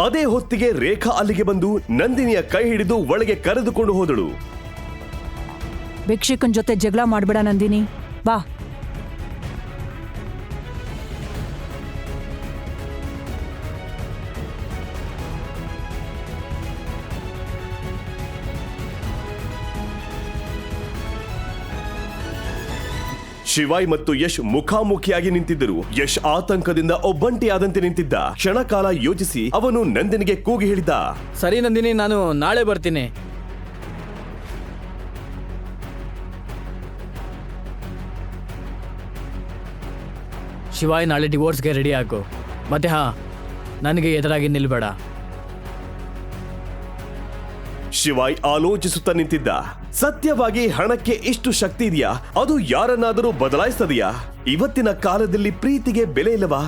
ಅದೇ ಹೊತ್ತಿಗೆ ರೇಖಾ ಅಲ್ಲಿಗೆ ಬಂದು ನಂದಿನಿಯ ಕೈ ಹಿಡಿದು ಒಳಗೆ ಕರೆದುಕೊಂಡು ಹೋದಳು. ಭಿಕ್ಷುಕನ್ ಜೊತೆ ಜಗಳ ಮಾಡ್ಬೇಡ ನಂದಿನಿ, ಬಾ. ಶಿವಾಯ್ ಮತ್ತು ಯಶ್ ಮುಖಾಮುಖಿಯಾಗಿ ನಿಂತಿದ್ದರು. ಯಶ್ ಆತಂಕದಿಂದ ಒಬ್ಬಂಟಿಯಾದಂತೆ ನಿಂತಿದ್ದ. ಕ್ಷಣಕಾಲ ಯೋಚಿಸಿ ಅವನು ನಂದಿನಿಗೆ ಕೂಗಿ ಹೇಳಿದ, ಸರಿ ನಂದಿನಿ, ನಾನು ನಾಳೆ ಬರ್ತೀನಿ. ಶಿವಾಯ್, ನಾಳೆ ಡಿವೋರ್ಸ್ಗೆ ರೆಡಿ ಆಗು. ಮತ್ತೆ ನನಗೆ ಎದುರಾಗಿ ನಿಲ್ಬೇಡ. ಶಿವಾಯ್ ಆಲೋಚಿಸುತ್ತಾ ನಿಂತಿದ್ದ. ಸತ್ಯವಾಗಿ ಹಣಕ್ಕೆ ಇಷ್ಟು ಶಕ್ತಿ ಇದೆಯಾ? ಅದು ಯಾರನ್ನಾದರೂ ಬದಲಾಯಿಸದೆಯಾ? ಇವತ್ತಿನ ಕಾಲದಲ್ಲಿ ಪ್ರೀತಿಗೆ ಬೆಲೆ ಇಲ್ಲವಾ?